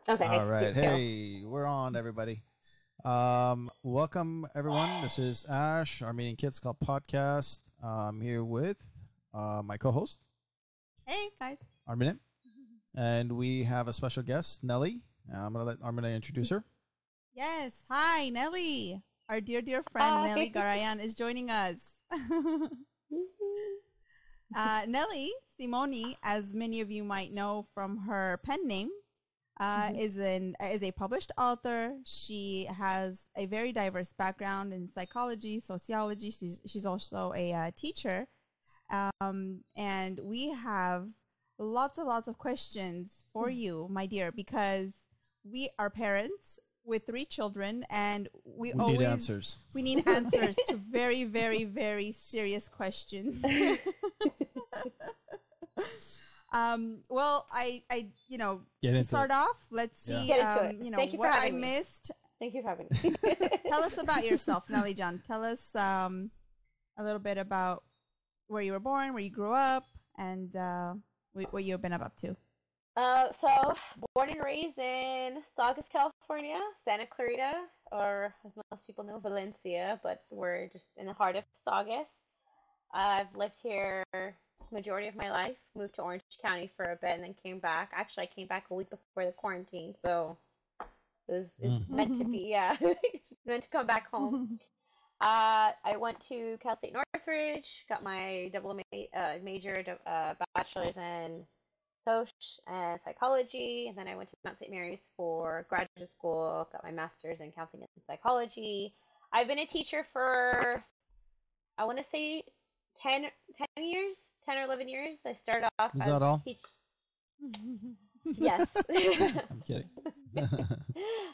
Okay, All nice to right. meet you. Hey, we're on, everybody. Welcome, everyone. This is Ash, Armenian Kids Club podcast. I'm here with my co-host, Hey, guys. Armenian, and we have a special guest, Nelly. I'm going to let Armenian introduce her. Yes. Hi, Nelly. Our dear friend, Hi. Nelly Garayan, is joining us. Nelly Simoni, as many of you might know from her pen name, is a published author. She has a very diverse background in psychology, sociology. She's also a teacher. And we have lots of questions for you, my dear, because we are parents with 3 children, and we need answers. We need answers to very serious questions. Well, I to start off, let's see, Get into it. Thank you for what I having me. missed. Thank you for having me. Tell us about yourself, Nelly John. Tell us a little bit about where you were born, where you grew up, and what you've been up to. So born and raised in Saugus, California, Santa Clarita, or as most people know, Valencia, but we're just in the heart of Saugus. I've lived here majority of my life, moved to Orange County for a bit, and then came back. Actually, I came back a week before the quarantine, so it's meant to be, yeah, meant to come back home. I went to Cal State Northridge, got my major, bachelor's in Soc and psychology, and then I went to Mount St. Mary's for graduate school, got my master's in counseling and psychology. I've been a teacher for, I want to say, 10 years, 10 or 11 years. I started off Is as that all? Yes. I'm kidding.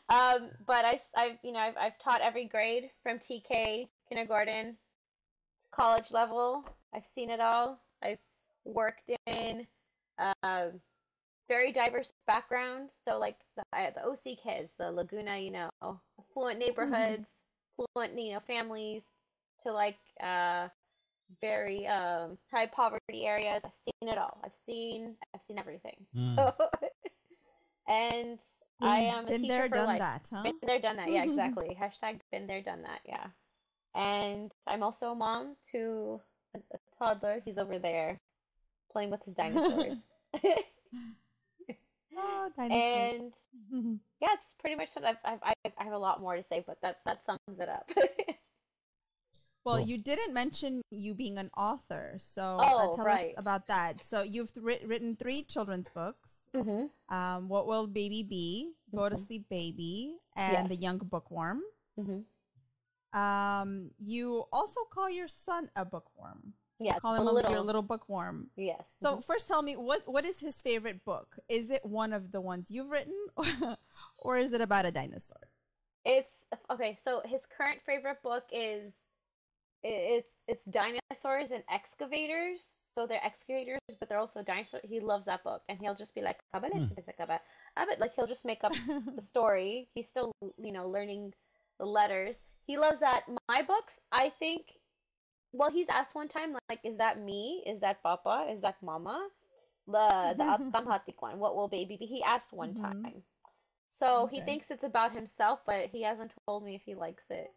But I've taught every grade from TK, kindergarten, college level. I've seen it all. I've worked in very diverse background. So like the OC kids, the Laguna, affluent neighborhoods, affluent, families, to like very high poverty areas. I've seen it all. I've seen everything. And I am a Been teacher there, for done life. that, huh? Been there, done that. Yeah, exactly. Hashtag been there, done that. Yeah. And I'm also a mom to a toddler. He's over there playing with his dinosaurs. Oh, dinosaurs. And yeah, it's pretty much something. I have a lot more to say, but that sums it up. Well, Cool. you didn't mention you being an author, so tell right. us about that. So you've written 3 children's books. What Will Baby Be? Go to Sleep Baby, and Yes. The Young Bookworm. You also call your son a bookworm. Yeah, Call him your little bookworm. Yes. So first tell me, what is his favorite book? Is it one of the ones you've written, or is it about a dinosaur? It's okay. So his current favorite book is it's dinosaurs and excavators. So they're excavators, but they're also dinosaurs. He loves that book, and he'll just be like, like he'll just make up the story. He's still, learning the letters. He loves that. My books, I think. Well, he's asked one time, like, is that me? Is that Papa? Is that Mama? The Atamhatik one. What will baby be? He asked one time. So he thinks it's about himself, but he hasn't told me if he likes it.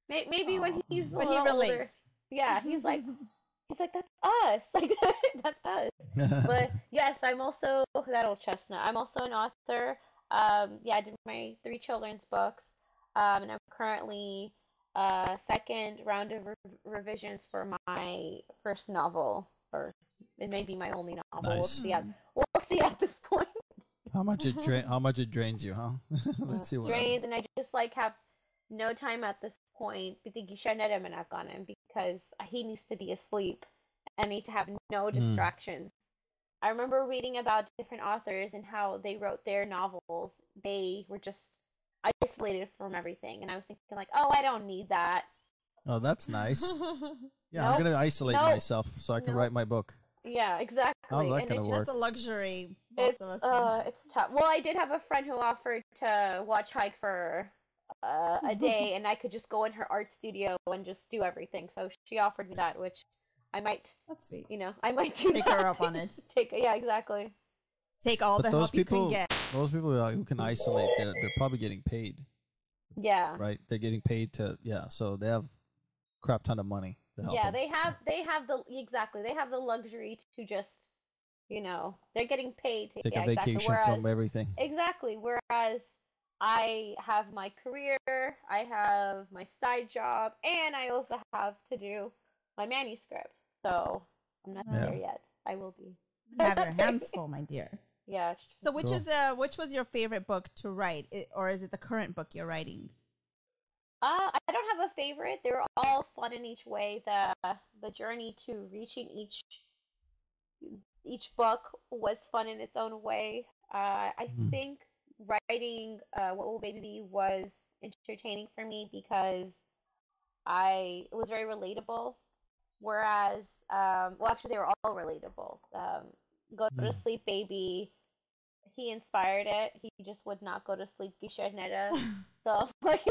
Maybe when he's a little older. Yeah, he's like, that's us. Like, that's us. But yes, I'm also that old chestnut. I'm also an author. Yeah, I did my 3 children's books. And I'm currently second round of revisions for my first novel, or it may be my only novel. Nice. We'll see at this point. How much it drains you, huh? Let's see what drains, and I just have no time at this point because he needs to be asleep and I need to have no distractions. I remember reading about different authors and how they wrote their novels. They were just isolated from everything, and I was thinking like, oh, I don't need that. Oh, that's nice. Yeah, Nope. I'm gonna isolate Nope. myself so I can write my book. Yeah, exactly. How's that And gonna work? That's a luxury most of us don't have. It's tough. Well, I did have a friend who offered to watch hike for a day, and I could just go in her art studio and just do everything. So she offered me that, which I might, That's sweet. I might do Take that. her up on it. Yeah, exactly. take all But the help you can get. those people who can isolate, they're probably getting paid, Yeah. right? They're getting paid to, so they have crap ton of money to help Yeah, them. they have the exactly. They have the luxury to just, they're getting paid to, Take a yeah, exactly. vacation from everything. Exactly. Whereas I have my career, I have my side job, and I also have to do my manuscript. So I'm not there yet. I will be. You have your hands full, my dear. Yeah. It's true. So which was your favorite book to write, or is it the current book you're writing? I don't have a favorite. They're all fun in each way. The journey to reaching each book was fun in its own way. I think writing What Will Baby Be was entertaining for me because it was very relatable. Whereas, well, actually, they were all relatable. Go to sleep, baby. He inspired it. He just would not go to sleep, Gisha. So, like,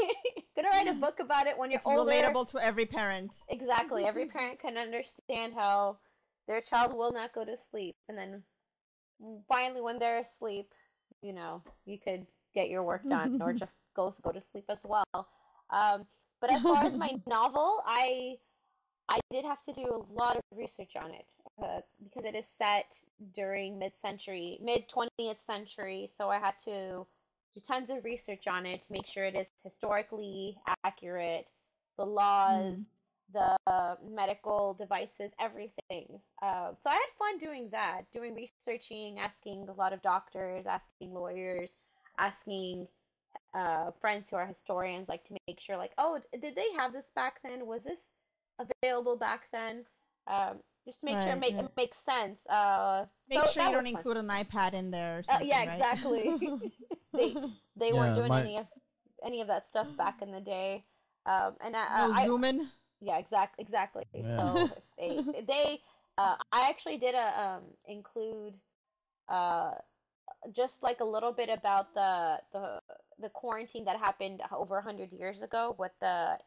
gonna write a book about it when you're older. It's relatable to every parent. Exactly. Every parent can understand how their child will not go to sleep. And then finally, when they're asleep, you could get your work done or just go to sleep as well. But as far as my novel, I did have to do a lot of research on it because it is set during mid 20th century. So I had to do tons of research on it to make sure it is historically accurate, the laws, the medical devices, everything. So I had fun doing that, doing researching, asking a lot of doctors, asking lawyers, asking friends who are historians, like to make sure, like, oh, did they have this back then? Was this available back then? Just to make sure it makes sense. Make sure you don't include an iPad in there. Or something, yeah, right? exactly. they weren't doing any of that stuff back in the day. And no zooming. Yeah, exactly. Yeah. So they I actually did include just like a little bit about the quarantine that happened over 100 years ago with the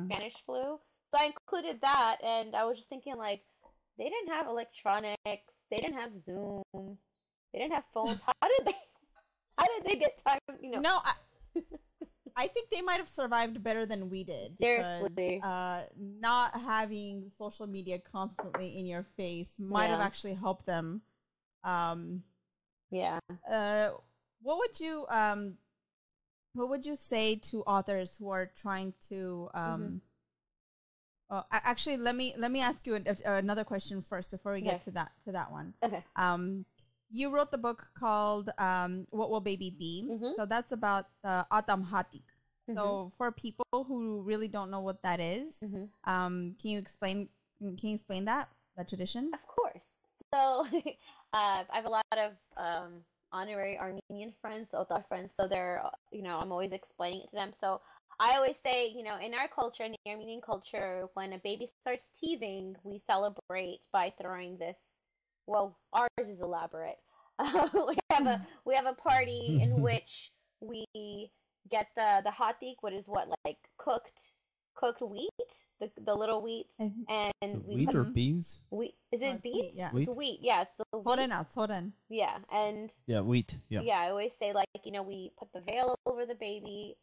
Spanish flu. So I included that, and I was just thinking, like, they didn't have electronics, they didn't have Zoom, they didn't have phones. How did they get time? No, I think they might have survived better than we did. Seriously, not having social media constantly in your face might have actually helped them. Yeah. What would you say to authors who are trying to actually, let me ask you another question first before we get to that one. Okay. You wrote the book called What Will Baby Be? So that's about the Atam Hatik. So for people who really don't know what that is, can you explain that tradition? Of course. So I have a lot of honorary Armenian friends, Otar friends, so they're, I'm always explaining it to them. So I always say, in our culture, in the Armenian culture, when a baby starts teething, we celebrate by throwing this. Well, ours is elaborate. We have a party in which we get the hatik, what is like cooked wheat, the little wheats, and we wheat or beans? Wheat, is it beans? Yeah, wheat. Wheat. Yeah, it's the wheat. Toren. Yeah, and wheat. Yeah. Yeah, I always say, like, we put the veil over the baby.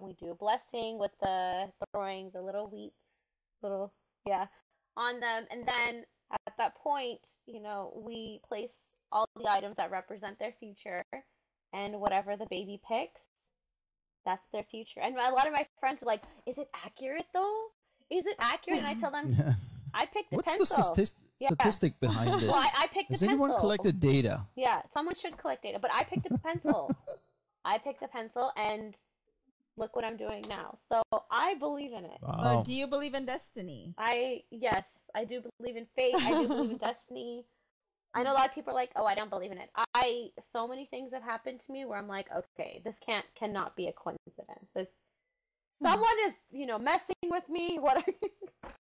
We do a blessing with the throwing the little wheats, on them, and then at that point, we place all the items that represent their future, and whatever the baby picks, that's their future. And a lot of my friends are like, "Is it accurate though? Is it accurate?" And I tell them, "I picked a pencil." What's the statistic behind this? Well, I picked a pencil. Has anyone collected data? Yeah, someone should collect data, but I picked a pencil. I picked a pencil, and look what I'm doing now. So I believe in it. Wow. So do you believe in destiny? Yes, I do believe in fate. I do believe in destiny. I know a lot of people are like, "Oh, I don't believe in it." So many things have happened to me where I'm like, "Okay, this cannot be a coincidence. So someone is, messing with me. What?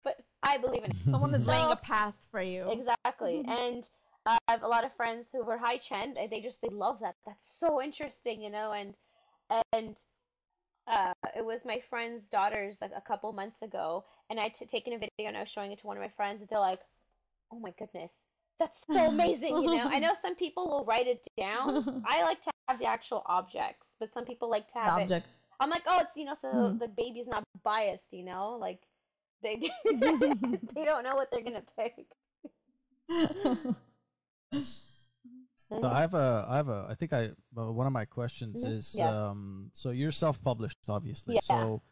But I believe in it. Someone is laying a path for you. Exactly. And I have a lot of friends who were high Chen. They love that. That's so interesting, and it was my friend's daughter's a couple months ago, and I'd taken a video and I was showing it to one of my friends, and they're like, "Oh my goodness, that's so amazing, you know. I know some people will write it down. I like to have the actual objects, but some people like to The have it. object. I'm like, oh, it's, you know, so Mhm. the baby's not biased, you know, like they they don't know what they're gonna pick. So And I think one of my questions is, yeah, so you're self-published, obviously. yeah. So,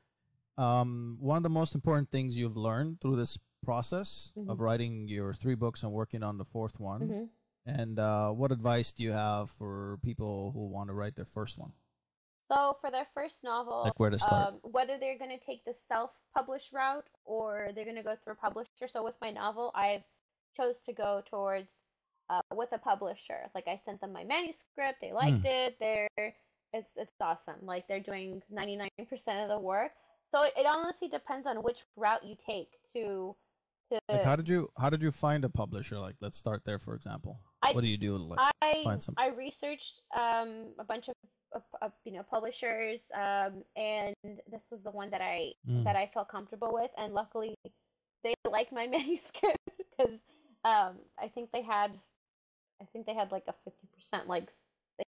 one of the most important things you've learned through this process Hmm. of writing your 3 books and working on the fourth one, Hmm. and what advice do you have for people who want to write their first one? So for their first novel, Like where to start? whether they're gonna take the self-published route or they're gonna go through a publisher. So with my novel, I've chose to go towards with a publisher. Like I sent them my manuscript, they liked Hmm. it. It's awesome. Like they're doing 99% of the work. So it honestly depends on which route you take Like to how did you find a publisher? Like let's start there, for example. I What do you do to like I find some? I researched a bunch of you know publishers, and this was the one Mm. that I felt comfortable with, and luckily they liked my manuscript because I think they had like a 50% like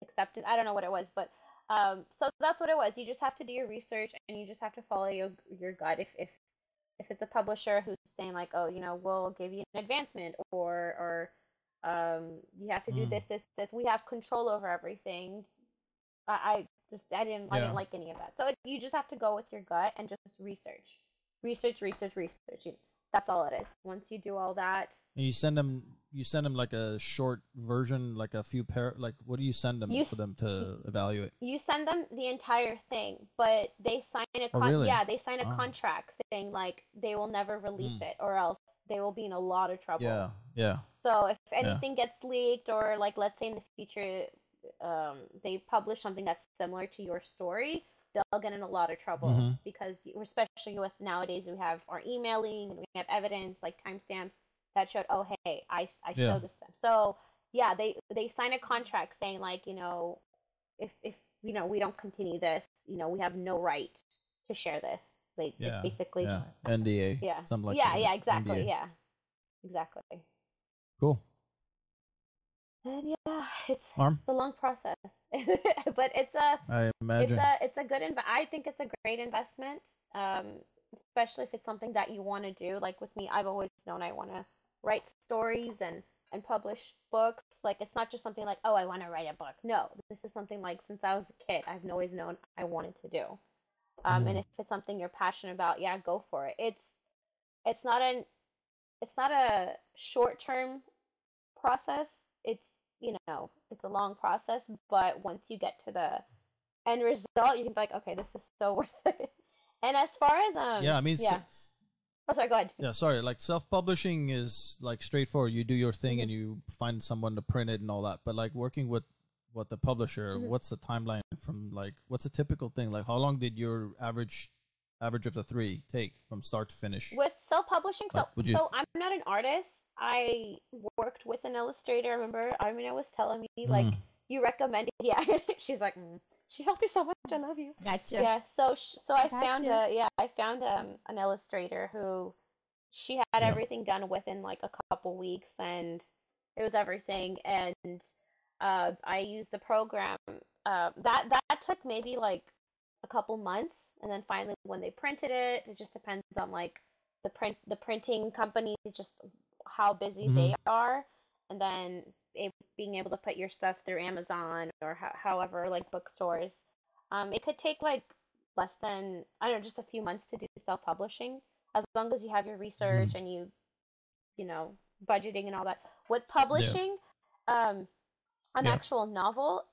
acceptance. I don't know what it was, but so that's what it was. You just have to do your research and you just have to follow your gut. If it's a publisher who's saying like, oh, you know, we'll give you an advancement or you have to do Mm. this. We have control over everything. I didn't Yeah. like any of that. So you just have to go with your gut and just research. That's all it is. Once you do all that, And you send them like a short version, like a few like what do you send them you for them to evaluate? you send them the entire thing, but they sign a Oh, really? they sign a Oh. contract saying like they will never release Mm. it or else they will be in a lot of trouble. Yeah. Yeah. So if Yeah. anything gets leaked or like let's say in the future they publish something that's similar to your story, they'll get in a lot of trouble Mm-hmm. because especially with nowadays we have our emailing and we have evidence like timestamps that showed oh hey I Yeah. showed this to them. So yeah, they sign a contract saying like you know if you know we don't continue this, you know we have no right to share this. They Yeah. basically Yeah. NDA. yeah Something like yeah that, right? yeah exactly NDA. yeah exactly. Cool. And yeah, Arm? it's a long process, but I imagine. it's a good I think it's a great investment, um, especially if it's something that you want to do. Like with me, I've always known I want to write stories and publish books. Like it's not just something like oh I want to write a book. No, this is something like since I was a kid, I've always known I wanted to do. And Mm. if it's something you're passionate about, yeah, go for it. It's not an it's not a short term process. It's you know it's a long process, but once you get to the end result, you can be like, okay, this is so worth it. And as far as Yeah, I mean, yeah. Oh, sorry. Go ahead. yeah, sorry. Like self-publishing is like straightforward. You do your thing Hmm. and you find someone to print it and all that. But like working with what the publisher, Hmm. what's the timeline from like what's a typical thing? Like how long did your average of the 3 take from start to finish? With self-publishing, Like would you? so I'm not an artist. I worked with an illustrator. I remember Armenia was telling me like Mm. you recommended. Yeah, she's like, she helped me so much. I love you. Gotcha. Yeah. So so I found Gotcha. I found an illustrator who she had Yeah. everything done within like a couple weeks, and it was everything. And I used the program. That took maybe like a couple months, and then finally when they printed it, it just depends on like the printing companies, just how busy Hmm. they are, and then being able to put your stuff through Amazon or however like bookstores. It could take like less than I don't know, just a few months to do self-publishing, as long as you have your research Hmm. and you know budgeting and all that. With Yeah. publishing, um, an Yeah. actual novel,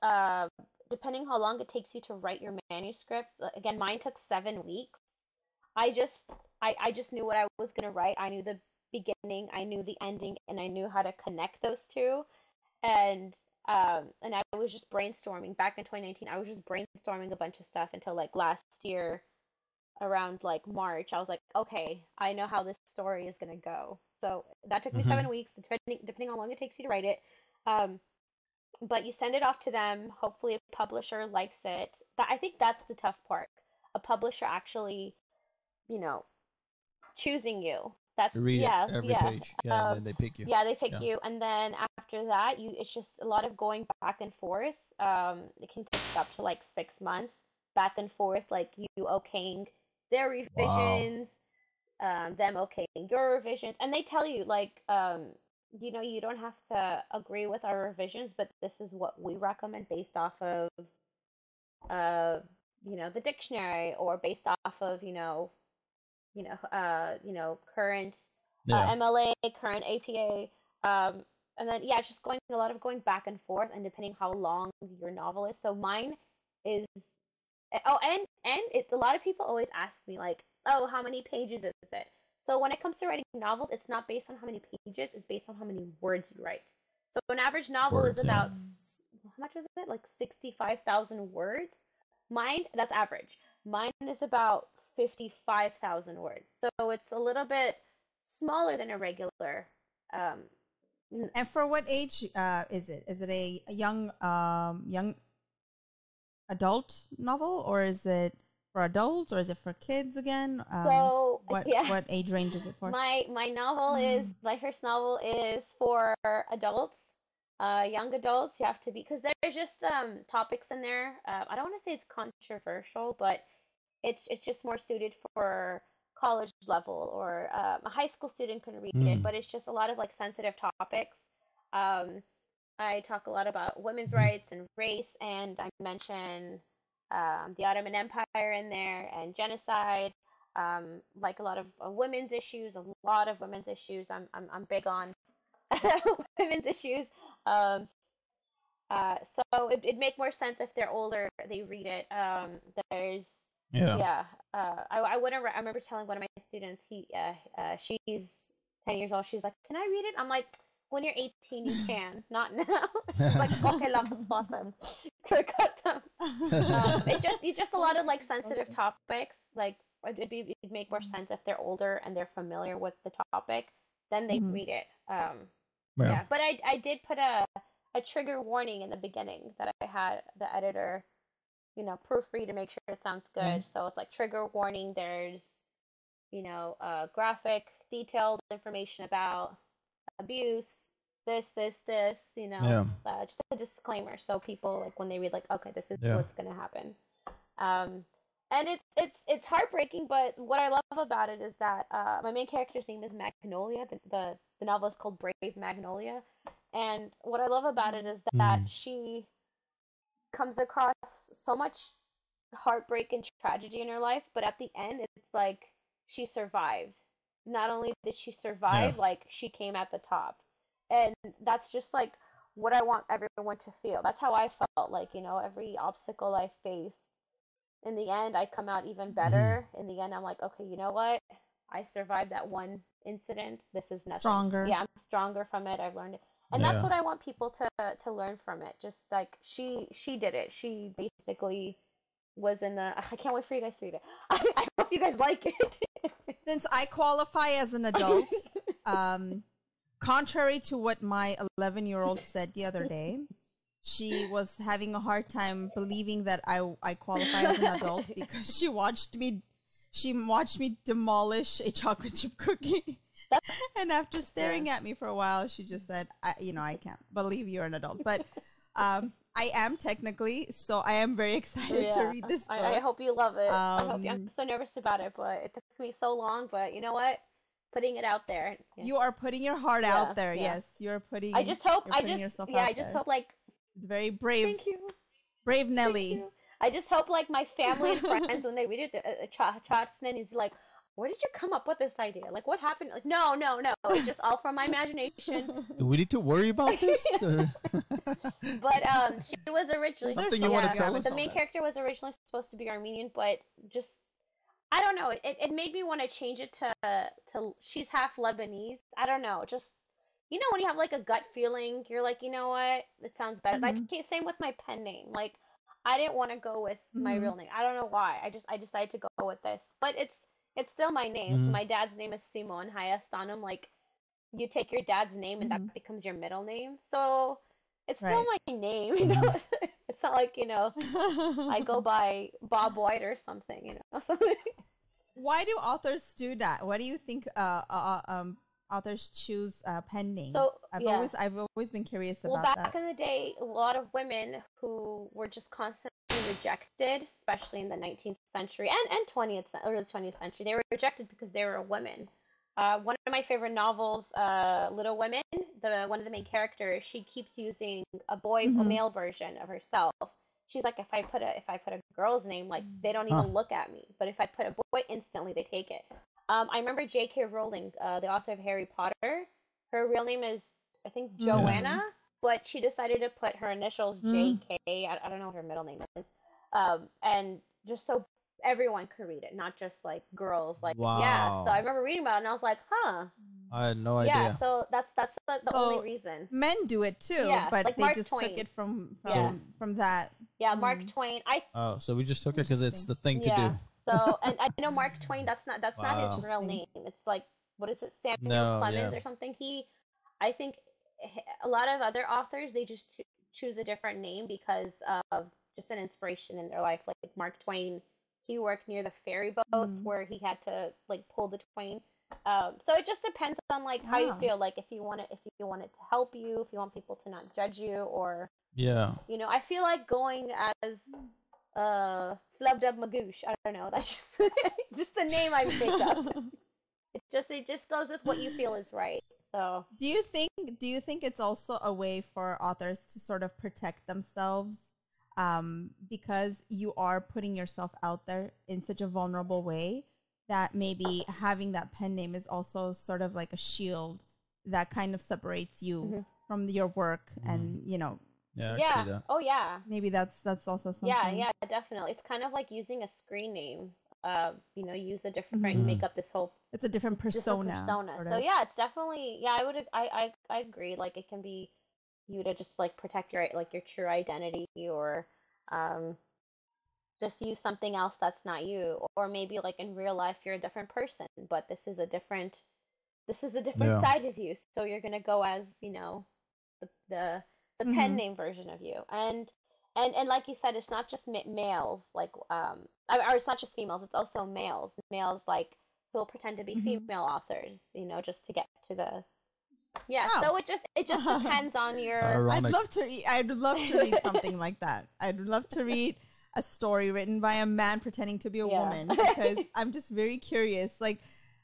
depending how long it takes you to write your manuscript. Again, mine took 7 weeks. I just I just knew what I was gonna write. I knew the beginning, I knew the ending, and I knew how to connect those two. And I was just brainstorming back in 2019. I was just brainstorming a bunch of stuff until like last year around like March. I was like, okay, I know how this story is gonna go. So that took me Hmm. 7 weeks, depending on how long it takes you to write it. Um, but you send it off to them. Hopefully, a publisher likes it. I think that's the tough part. A publisher actually, you know, choosing you. That's to read it yeah, every yeah. page. Yeah, and Um, then they pick you. yeah, they pick Yeah. you, and then after that, it's just a lot of going back and forth. It can take up to like 6 months back and forth, like you okaying their Wow. revisions, them okaying your revisions, and they tell you like, you don't have to agree with our revisions, but this is what we recommend based off of, uh, the dictionary, or based off of, current Yeah. MLA, current APA, and then yeah, just going a lot of going back and forth, and depending how long your novel is. So mine is, oh, and a lot of people always ask me like, oh, how many pages is it? So when it comes to writing novels, it's not based on how many pages; it's based on how many words you write. So an average novel is Words. Yeah. about how much is it? Like 65,000 words. Mine, that's average. Mine is about 55,000 words. So it's a little bit smaller than a regular. Um, And for what age is it? Is it a young adult novel, or is it for adults, or is it for kids again? so What yeah, what age range is it for? my first novel is for adults, young adults. You have to be, because there's just topics in there. I don't want to say it's controversial, but it's just more suited for college level, or a high school student can read it. Mm. But it's just a lot of like sensitive topics. Um, I talk a lot about women's Mhm. rights and race, and I mention the Ottoman Empire in there, and genocide. Like a lot of women's issues, a lot of women's issues. I'm big on women's issues. Um, so it make more sense if they're older, they read it. There's Yeah. yeah. I wouldn't. I remember telling one of my students, she's 10 years old. She's like, "Can I read it?" I'm like, "When you're 18, you can, not now." She's like, "Okay, la awesome." Cut them. It's just a lot of like sensitive topics. Like it'd make more sense if they're older and they're familiar with the topic, then they Mhm. read it. Yeah. Yeah, but I did put a trigger warning in the beginning that I had the editor, proofread to make sure it sounds good. So it's like trigger warning. There's, graphic, detailed information about abuse, Yeah. just a disclaimer, so people like when they read, like, okay, this is Yeah. what's gonna happen. Um, and it's heartbreaking, but what I love about it is that my main character's name is Magnolia. The novel is called Brave Magnolia, and what I love about it is that Mm. she comes across so much heartbreak and tragedy in her life, but at the end, it's like she survived. Not only did she Yeah. survive, like she came at the top, and that's just like what I want everyone to feel. That's how I felt. Like, every obstacle I face, in the end, I come out even Mhm. better. In the end, I'm like, okay, you know what? I survived that one incident. This is nothing. Stronger. Yeah, I'm stronger from it. I've learned it. And that's Yeah. what I want people to learn from it. Just like she did it. She basically was in the I can't wait for you guys to read it. I hope you guys like it. Since I qualify as an adult, um, contrary to what my 11-year-old said the other day, she was having a hard time believing that I qualify as an adult because she watched me demolish a chocolate chip cookie. And after staring Yeah. at me for a while, she just said, I can't believe you're an adult. But I am technically, so I am very excited to Yeah. read this I book. hope you love it. I'm Um, so nervous about it, but it took me so long. But you know what? Putting it out there. Yeah. you are putting your heart Yeah. out there. Yeah. Yes, you're I putting just hope. you're putting yourself Yeah. out I just there. hope like. It's very brave, Thank you. brave Thank Nelly. you. I just hope like my family and friends, when they read it, Chatsnen is like, where did you come up with this idea? Like, what happened? Like, no, no, no. It's just all from my imagination. Do we need to worry about this? But she was originally, There's Something you want to yeah, tell background the us? on main that. character was originally supposed to be Armenian, but just I don't know. It made me want to change it to she's half Lebanese. I don't know. Just when you have like a gut feeling, you're like, you know what? It sounds better. Like Mm-hmm. same with my pen name. Like I didn't want to go with my Mm-hmm. real name. I don't know why. I decided to go with this. But it's still my name. Mm. My dad's name is Simon Hayastanum. Like you take your dad's name and that Mm-hmm. becomes your middle name. So it's still Right. my name, Mhm. It's not like, I go by Bob White or something, something. Why do authors do that? What do you think authors choose pen names? So yeah. I've always been curious Well, about back that. in the day, a lot of women who were just constantly rejected, especially in the 19th century and 20th or the 20th century, they were rejected because they were women. One of my favorite novels, Little Women, the one of the main characters, she keeps using a Mm-hmm. male version of herself. She's like, if I put a girl's name, like they don't Huh. even look at me, but if I put a boy, instantly they take it. I remember J.K. Rowling, the author of Harry Potter. Her real name is, I think, Yeah. Joanna, but she decided to put her initials Mm-hmm. J.K. I don't know what her middle name is, and just so everyone could read it, not just like girls. Like, yeah. So I Wow. remember reading about it, and I was like, huh, I had no yeah. idea. So that's the only So reason. men do it too, Yes, but like they Mark just took Twain. it from Yeah, So from that. yeah, Mark Mm. Twain. so we just took it because it's Interesting. the thing to Yeah. do. So, and I know Mark Twain. That's not his Wow. real Interesting. name. It's like, what is it, Samuel No, yeah. Clemens or something? I think a lot of other authors they just choose a different name because of just an inspiration in their life. Like Mark Twain, he worked near the ferry boats Mm. where he had to like pull the Twain. So it just depends on like how you Wow. feel. Like if you want it to help you, if you want people to not judge you, or Yeah. I feel like going as Flub Dub Magoosh. I don't know. That's just just the name I make up. It just goes with what you feel is right. So Do you think it's also a way for authors to sort of protect themselves because you are putting yourself out there in such a vulnerable way that maybe having that pen name is also sort of like a shield that kind of separates you mhm. from your work Mm. and Yeah, I can see Yeah. that. Oh yeah. maybe that's also Yeah, something. yeah, definitely. It's kind of like using a screen name. Use a different, you Hmm. make Mm. up this whole It's a different different persona persona. sort So of. yeah, it's definitely, yeah, I agree. Like it can be you to just like protect your true identity, or um just use something else that's not you, or maybe like in real life you're a different person, but this is a different Yeah. side of you. So you're gonna go as the the pen Hmm. name version of you, and like you said, it's not just males, like or it's not just females, it's also males like who'll pretend to be Hmm. female authors, just to get to the yeah. Oh. So it just depends on your I'd Ironic. love to read. I'd love to read something like that. I'd love to read a story written by a man pretending to be a yeah. woman because I'm just very curious. Like,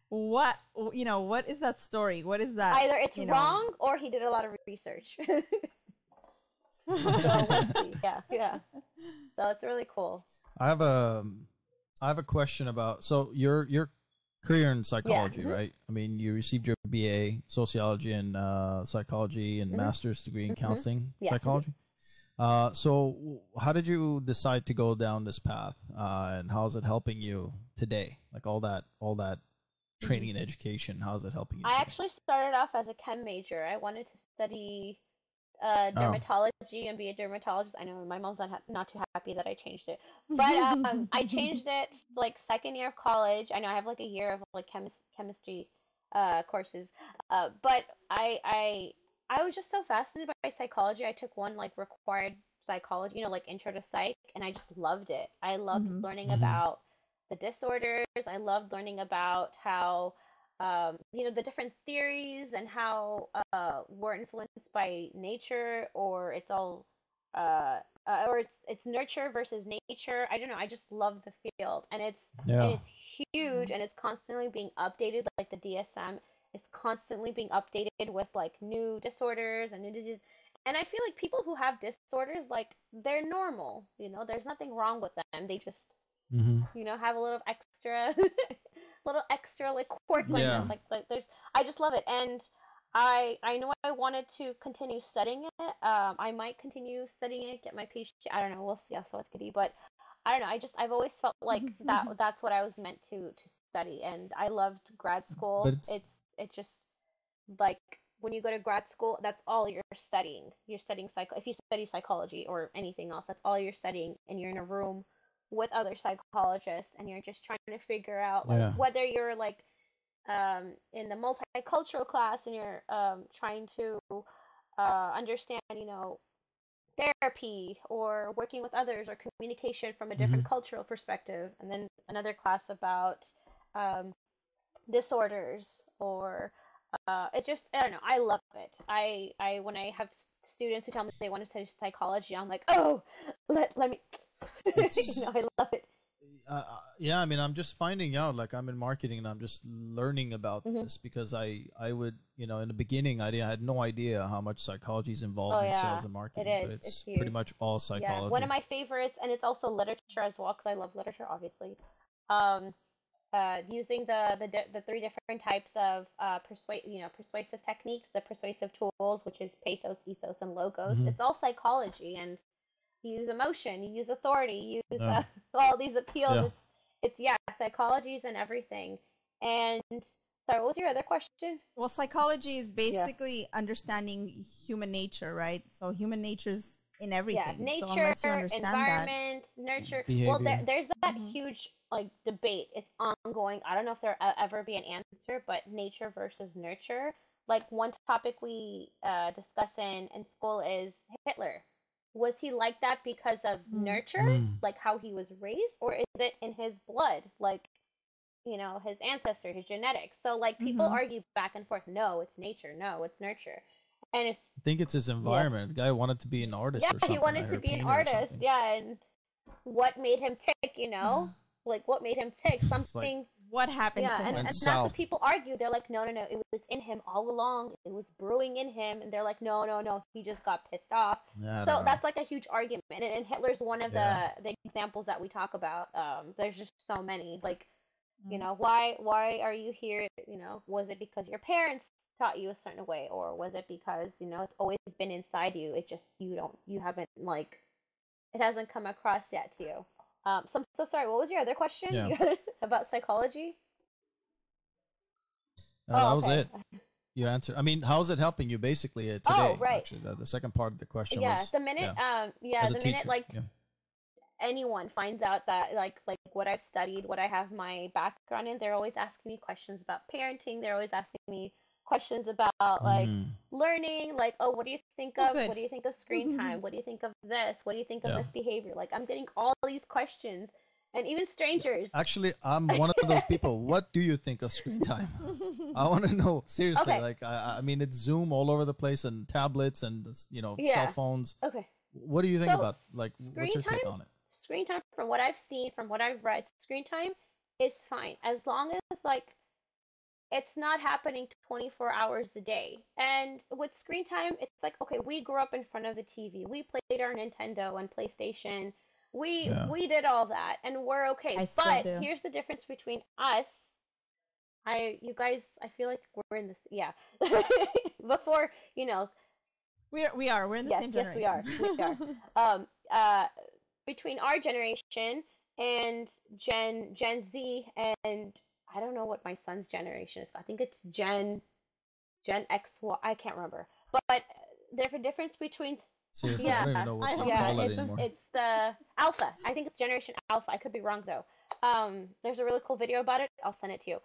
what what is that story? What is that? Either it's You know. wrong or he did a lot of research. So we'll see. Yeah, yeah. So it's really cool. I have a question about so your career in Yeah. psychology, right? I mean, you received your BA sociology and psychology and Hmm. master's degree in Hmm. counseling Yeah. psychology. So how did you decide to go down this path, and how is it helping you today? Like all that Hmm. training and education, how is it helping you I today? actually started off as a chem major. I wanted to study Oh, dermatology and be a dermatologist. I know my mom's not too happy that I changed it, but I changed it like second year of college. I know I have like a year of like chemistry courses, but I was just so fascinated by psychology. I took one like required psychology, like intro to psych, and I just loved it. I loved Hmm. learning hmm, about the disorders. I loved learning about how the different theories and how we're influenced by nature, or it's all or it's nurture versus nature. I don't know. I just love the field, and yeah, it's huge, and it's constantly being updated. Like the DSM is constantly being updated with like new disorders and new diseases. And I feel like people who have disorders, like they're normal. There's nothing wrong with them. They just hmm, have a little extra little extra like quirk like yeah, them. Like there's I just love it. And I know I wanted to continue studying it. I might continue studying it, get my PhD. I don't know, we'll see how it's gonna be. But I don't know, I've always felt like that's what I was meant to study, and I loved grad but school. it's It's just like when you go to grad school, that's all you're studying. You're studying if you study psychology or anything else, that's all you're studying, and you're in a room with other psychologists, and you're just trying to figure out like yeah, whether you're like in the multicultural class, and you're trying to understand, therapy or working with others or communication from a different hmm, cultural perspective, and then another class about um, disorders or it's just I don't know. I love it. I when I have students who tell me they want to study psychology, I'm like, oh, let me, It's I love it. yeah, I mean, I'm just finding out, like I'm in marketing and I'm just learning about Hmm. this because I would, in the beginning I had no idea how much psychology is Oh involved in yeah, sales and it marketing, but is. It's it's pretty huge. much all Yeah, one of psychology. my favorites, and it's also literature as well because I love literature, obviously. Um, Using the three different types of persuasive techniques, the persuasive tools, which is pathos, ethos, and logos. Hmm. It's all psychology, and you use emotion, you use authority, you use Yeah, all these appeals. yeah. It's yeah, psychology and everything. And sorry, what was your other question? Well, psychology is Yeah. basically understanding human nature, right? So human nature's in Yeah, everything. So nature, unless you understand that, environment, nurture. Well, Behavior. there's that hmm huge like debate. It's ongoing. I don't know if there ever be an answer, but nature versus nurture. Like one topic we discuss in school is Hitler. Was he like that because of nurture, Mm. like how he was raised, or is it in his blood, like his ancestor, his genetics? So like people hmm argue back and forth. No, it's nature. No, it's nurture. And it's I think it's his yeah, environment. The guy wanted to be an yeah, artist or he something. I wanted to heard be an painter or artist. something. Yeah, and what made him tick, like what made him tick? It's like Something, what happened yeah, to and went him? that's what south. people argue. They're like, no, no, no, it was in him all along. It was brewing in him, and they're like, no, no, no, he just got pissed off. Yeah, I don't So know. that's like a huge argument, and Hitler's one of Yeah. the examples that we talk about. There's just so many. Like, Mm. why are you here? Was it because your parents taught you a certain way, or was it because it's always been inside you? It just you haven't like it hasn't come across yet to you. So I'm so sorry. What was your other question? Yeah. You had about psychology? That Oh, was okay. it. You answered. I mean, how's it helping you basically Oh, today? right. Actually, the second part of the question Yeah. was, The minute, yeah, yeah, as a the minute teacher. like Yeah. anyone finds out that like what I've studied, what I have my background in, they're always asking me questions about parenting. They're always asking me questions about like Hmm. learning, like, oh, what do you think Oh, of good. what do you think of screen time? What do you think of this? What do you think of Yeah. this behavior? Like I'm getting all these questions, and even Yeah. strangers. Actually, I'm one of those people. What do you think of screen time? I want to know seriously. Okay. Like, I mean, it's Zoom all over the place and tablets and cell Yeah. phones. Okay. What do you think So about? Like, what's screen your take time, on it? screen time from what I've seen, from what I've read, screen time is fine as long as like it's not happening 24 hours a day. And with screen time, it's like okay, we grew up in front of the TV. We played our Nintendo and PlayStation. We Yeah. we did all that and we're I okay. still But do. here's the difference between us. You guys, I feel like we're in this yeah. Before, We're in the yes, same yes we generation. are. We are. Um uh Between our generation and Gen Z, and I don't know what my son's generation is. I think it's Gen X. I can't remember. But there's a difference between Seriously, I yeah, don't even know what I you hope yeah. call not. it It's anymore. it's the Alpha. I think it's Generation Alpha. I could be wrong though. There's a really cool video about it. I'll send it to you.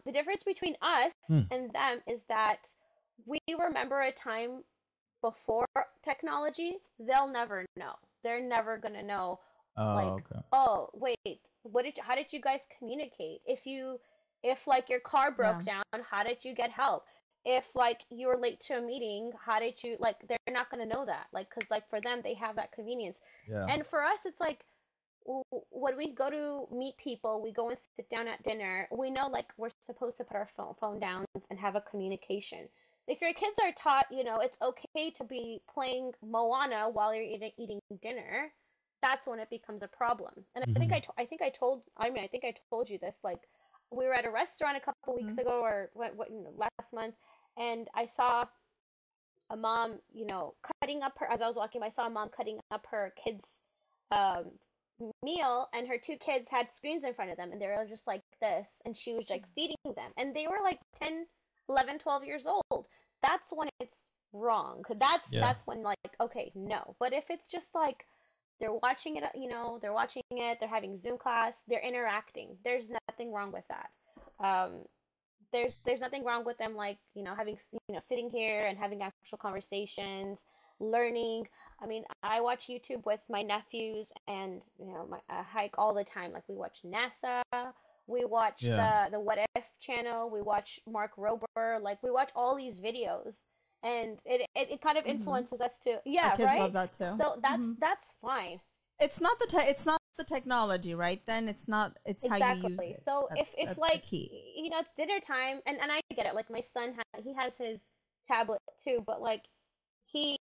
The difference between us Hmm. and them is that we remember a time before technology. They'll never know. They're never gonna know Oh, like, okay. oh wait, how did you guys communicate? If like your car Yeah. broke down, how did you get help? If like you were late to a meeting, how did you like they're not going to know that, like because like for them they have that convenience. Yeah. And for us it's like when we go to meet people, we go and sit down at dinner, we know like we're supposed to put our phone down and have a communication. If your kids are taught, it's okay to be playing Moana while you're eating dinner, that's when it becomes a problem. And Hmm. I think I told you this. Like, we were at a restaurant a couple weeks Mhm. ago, or last month, and I saw a mom, cutting up her. As I was walking, I saw a mom cutting up her kids' um, meal, and her two kids had screens in front of them, and they were just like this, and she was like feeding them, and they were like 10, 11, 12 years old. That's when it's wrong. Yeah. That's when like okay, no. But if it's just like they're watching it, they're watching it, they're having Zoom class, they're interacting. There's nothing wrong with that. Um, there's nothing wrong with them like having sitting here and having actual conversations, learning. I mean, I watch YouTube with my nephews, and I hike all the time. Like we watch NASA, We watch Yeah. the What If channel. We watch Mark Rober. Like we watch all these videos, and it kind of Hmm. influences us to Our yeah, kids right. love that too. So Hmm. that's fine. It's not the technology, right? Then it's not. It's how you use Exactly. it. So if That's the like key. it's dinner time, and I get it. Like my son he has his tablet too, but like he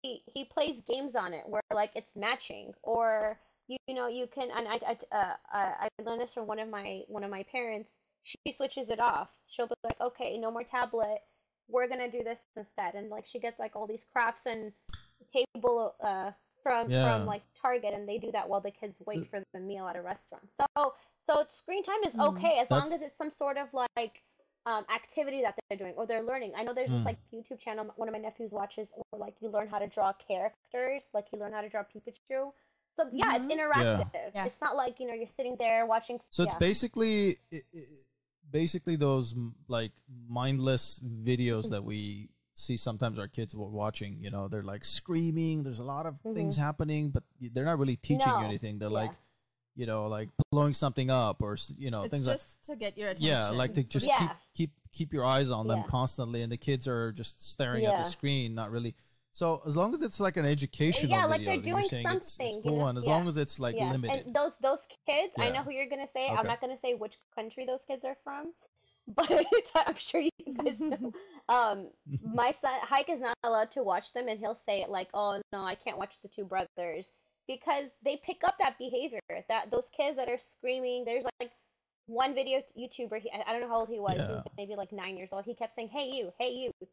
plays games on it where like it's matching, or you know you can, and I learned this from one of my parents. She switches it off. She'll be like, okay, no more tablet. We're gonna do this instead, and like she gets like all these crafts and table from Yeah. like Target, and they do that while the kids wait for the meal at a restaurant. So screen time is Mm. okay as long as That's it's some sort of like activity that they're doing or they're learning. I know there's this mm, like YouTube channel one of my nephews watches where like you learn how to draw characters, like you learn how to draw Pikachu. So yeah, it's Hmm. yeah. interactive. Yeah. It's not like you're sitting there watching. So it's Yeah. basically those like mindless videos that we see sometimes our kids were watching. You know, they're like screaming. There's a lot of Mm-hmm. things happening, but they're not really teaching you No. anything. They're like, Yeah. you know, like blowing something up or It's things like, just to get your yeah, attention. like to So just they Yeah. keep your eyes on them Yeah. constantly, and the kids are just staring at the Yeah. screen, not really. So as long as it's like an educational Yeah, like video, they're then you're doing saying it's something, cool, and as Yeah. long as it's like Yeah. limited. And those kids, I Yeah. know who you're gonna say. I'm Okay. not gonna say which country those kids are from, but I'm sure you guys know. My son Hike is not allowed to watch them, and he'll say it like, "Oh no, I can't watch the two brothers," because they pick up that behavior. That those kids that are screaming. There's like one video YouTuber. I don't know how old he was. He was Yeah. maybe like 9 years old. He kept saying, hey you,"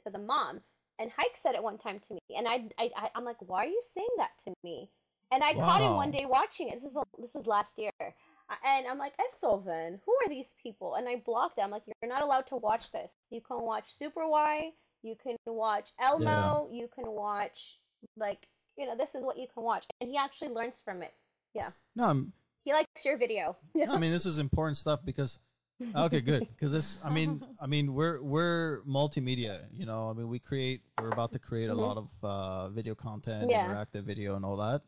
to the mom. And Hike said it one time to me, and I'm like, "Why are you saying that to me?" And I caught him one Wow. day watching it. This was last year, and I'm like, "Esoven, who are these people?" And I blocked them. Like, "You're not allowed to watch this. You can watch Super Y, you can watch Yeah. Elmo, you can watch like this is what you can watch." And he actually learns from it. Yeah, No, he likes your video. no, I mean this is important stuff because okay, good. Because this, I mean, we're multimedia. You know, I mean, we're about to create a Hmm. lot of video content, Yeah, interactive video, and all that.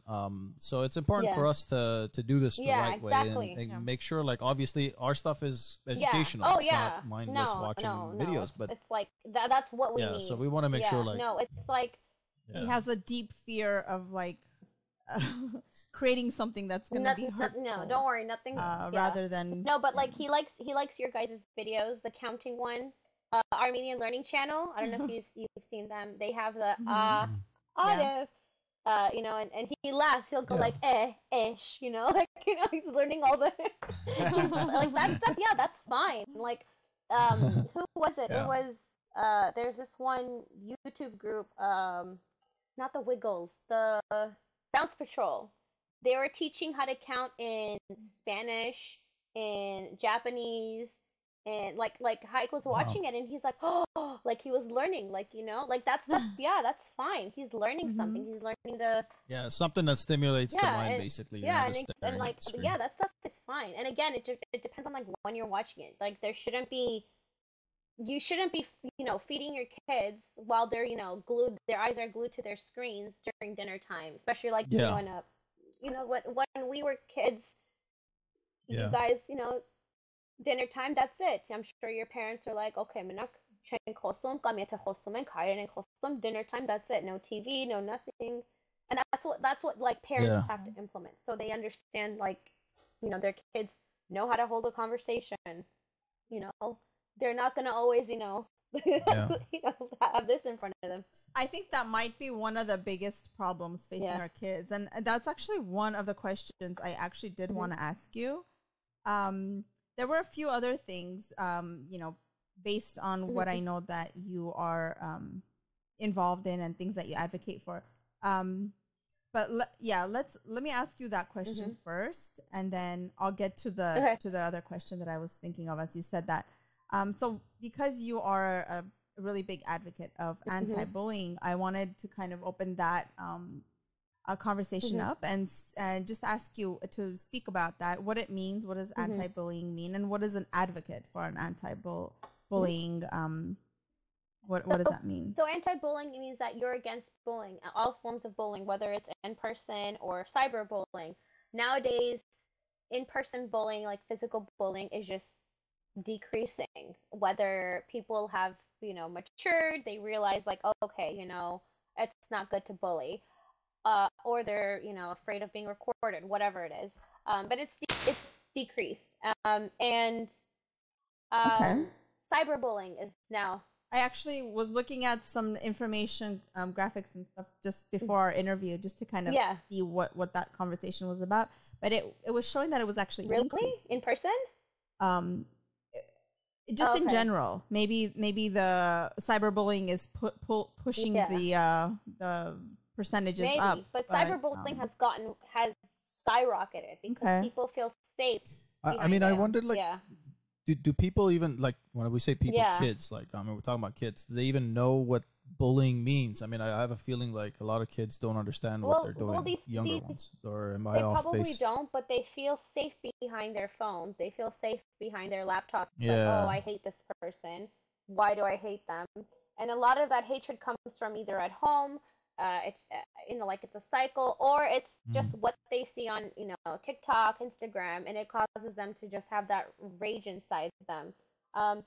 So it's important yeah, for us to do this the yeah, right way and, exactly. and Yeah. make sure, like, obviously, our stuff is Yeah. educational. Oh It's not yeah. mindless No, no, watching no. videos, but It's like that's what we yeah. So need. we want to make sure, Yeah. like, No, it's like He yeah, has a deep fear of like creating something that's gonna be no, hurtful, don't worry, nothing's yeah, yeah. rather than No, but like he likes your guys' videos, the counting one. Armenian Learning Channel. I don't know if you've seen them. They have the hmm. mm, Yeah. Arif, and he laughs. He'll go yeah, like ish, like he's learning all the he's like that stuff. Yeah, that's fine. Like, who was it? It yeah. was there's this one YouTube group, not the Wiggles, the Bounce Patrol. They were teaching how to count in Spanish, in Japanese, and like Hike was Wow. watching it, and he's like, oh, like he was learning, like like that stuff. Yeah, that's fine. He's learning something. Hmm. He's learning the Yeah, something that stimulates the yeah, mind. and Basically, you're not yeah, just and staring at like the screen. yeah, that stuff is fine. And again, it depends on like when you're watching it. Like there shouldn't be you shouldn't be feeding your kids while they're glued their eyes are glued to their screens during dinner time, especially like Yeah, in a what when we were kids, you yeah. guys, dinner time, that's it. I'm sure your parents are like, okay, menak chen kosum kamete kosum and karen kosum dinner time, that's it. No TV, no nothing. And that's what like parents Yeah. have to implement so they understand, like, their kids know how to hold a conversation. you know they're not gonna always Yeah. have this in front of them. I think that might be one of the biggest problems facing Yeah. our kids, and that's actually one of the questions I actually did Hmm. want to ask you. There were a few other things, based on what I Hmm. know that you are involved in and things that you advocate for. Um, but let me ask you that question Hmm. first, and then I'll get to Okay. the other question that I was thinking of as you said that. So because you are a really big advocate of Hmm. anti-bullying, I wanted to kind of open that a conversation Hmm. up and just ask you to speak about that, what it means, what does Hmm. anti-bullying mean, and what is an advocate for an Hmm. anti-bullying what does So, that mean? so anti-bullying means that you're against bullying, all forms of bullying, whether it's in person or cyberbullying. Nowadays, in-person bullying, like physical bullying, is just decreasing. Whether people have, matured, they realize like, oh, okay, it's not good to bully, or they're, afraid of being recorded, whatever it is. But it's decreased. And Okay. cyberbullying is now. I actually was looking at some information, graphics and stuff just before our interview, just to kind of Yeah. see what that conversation was about. But it was showing that it was actually Really? increasing. In person? Um, just Oh, in okay. general, maybe the cyberbullying is pushing Yeah. the percentages up. Maybe, but But cyberbullying has skyrocketed because okay, people feel safe I behind mean, I it. wondered, like, Yeah. do people even, like, when we say people, Yeah. kids, like, I mean, we're talking about kids, do they even know what bullying means? I mean, I have a feeling like a lot of kids don't understand what they're Well, doing, younger these ones. Or am I they off probably base? don't, but they feel safe behind their phones. They feel safe behind their laptops. Like, oh, Yeah. I hate this person. Why do I hate them? And a lot of that hatred comes from either at home, it's like it's a cycle, or it's just Mm. what they see on TikTok, Instagram, and it causes them to just have that rage inside them. Um,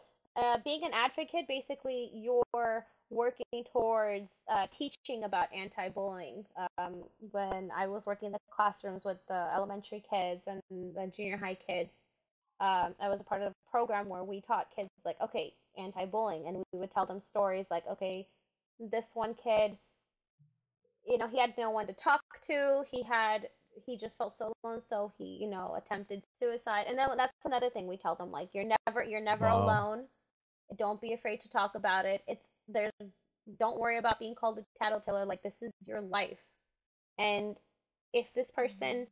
Being an advocate, basically, you're working towards teaching about anti-bullying. When I was working in the classrooms with the elementary kids and the junior high kids, I was a part of a program where we taught kids like, okay, anti-bullying, and we would tell them stories like, okay, this one kid, he had no one to talk to. He just felt so alone, so he, attempted suicide. And then that's another thing we tell them, like, you're never Wow. alone. Don't be afraid to talk about it. Don't worry about being called a tattletale. Like, this is your life. And if this person,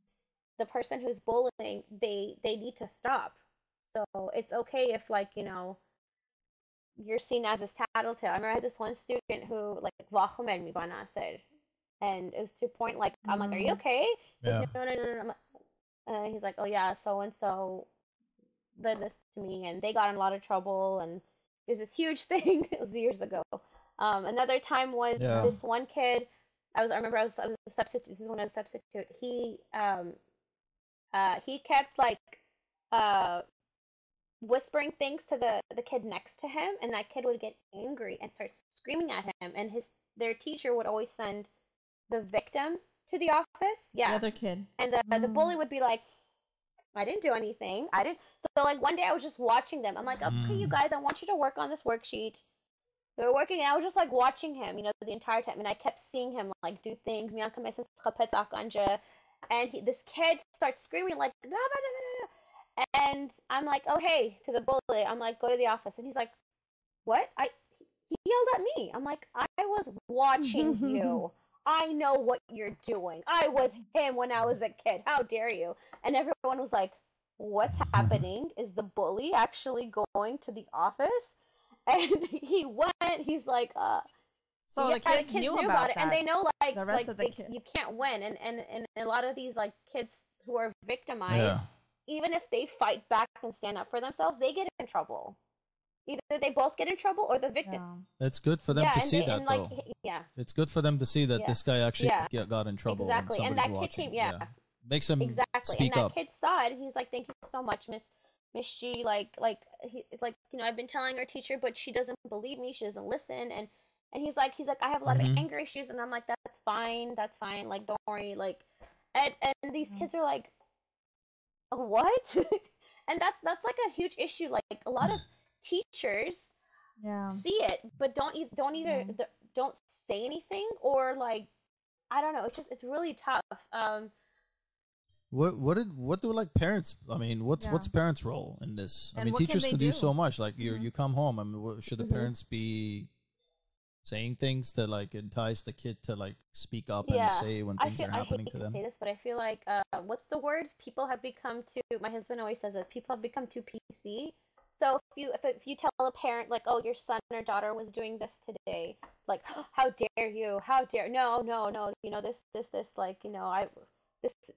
the person who's bullying, they need to stop. So it's okay if, like, you're seen as a tattletale. I remember I had this one student who, like, Vahomed mi banasir. And it was to a point, like, I'm like, are you mm, okay? He's Yeah. like, no, no, no, no, no. He's like, oh yeah, so and so did this to me, and they got in a lot of trouble, and it was this huge thing. It was years ago. Another time was Yeah. this one kid. I remember I was a substitute. This is when I was a substitute. He kept like uh whispering things to the kid next to him, and that kid would get angry and start screaming at him, and their teacher would always send the victim to the office. the Yeah. other kid. And the Mm, bully would be like, I didn't do anything. I didn't. So like one day I was just watching them. I'm like, okay, you Mm. guys, I want you to work on this worksheet. They were working, and I was just like watching him, the entire time, and I kept seeing him like do things. And this kid starts screaming like, "Da, ba, da, ba, da, da." And I'm like, oh hey, to the bully. I'm like, go to the office, and he's like, what? He yelled at me. I'm like, I was watching mm. you. I know what you're doing. I was him when I was a kid. How dare you? And everyone was like, what's happening? Is the bully actually going to the office? And he went. He's like, So yeah, the the kids kids knew knew about about it, and that. they know The rest of the kids. you can't win, and a lot of these like kids who are victimized, Yeah. even if they fight back and stand up for themselves, they get in trouble. Either they both get in trouble or the victim. Yeah. It's good for them Yeah, to and see they and that, like though. yeah, It's good for them to see that yeah, this guy actually yeah, got in trouble and exactly. And somebody's that kid watching. came, yeah, Yeah. Makes him exactly. And speak that up. kid saw it, and he's like, "Thank you so much, Miss G. I've been telling our teacher, but she doesn't believe me. She doesn't listen." And he's like, "I have a lot of Mm-hmm. anger issues," and I'm like, "That's fine. That's fine. Like, don't worry." Like, and these Yeah. kids are like, "What?" And that's like a huge issue. Like a lot of teachers Yeah. see it, but don't either Yeah. don't say anything, or like, I don't know. It's really tough. What do, like, parents? I mean, Yeah. what's parents' role in this? I And mean, what can teachers they can do do? so much. Like, Hmm. you come home. I mean, should the Mhm. parents be saying things to, like, entice the kid to, like, speak up and Yeah, say when things are I hate happening to to them? say this, but I feel like what's the word? People have become too. My husband always says it. People have become too PC. So if you tell a parent like, oh, your son or daughter was doing this today, like, how dare you? How dare? No, no, no. This like,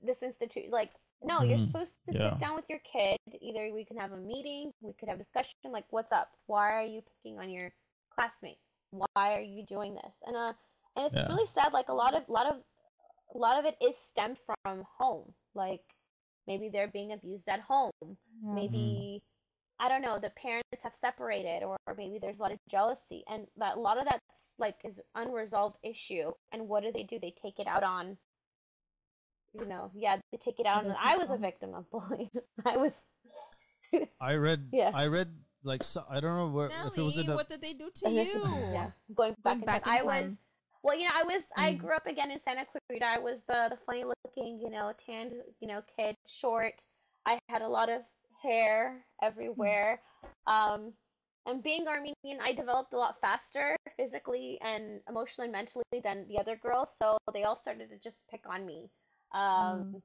this institute, like, no, you're Mm. supposed to sit Yeah. down with your kid. Either we can have a meeting, we could have discussion, like, what's up? Why are you picking on your classmate? Why are you doing this? And it's Yeah. really sad. Like a lot of it is stemmed from home. Like maybe they're being abused at home. Yeah. Mm. Maybe I don't know, the parents have separated, or maybe there's a lot of jealousy, and that a lot of that's like is unresolved issue. And what do? They take it out on, yeah, they take it out Other on. I was a people. victim of bullying. I was, yeah. I read like I don't know if it was Nelly, in a what did they do to And this is, you? yeah, going back Going in time. back in I was, time. well, I And grew up again in Santa Clarita. I was the funny looking, tanned, kid, short. I had a lot of hair everywhere. Um, and being Armenian, I developed a lot faster physically and emotionally and mentally than the other girls. So they all started to just pick on me. Um, mm,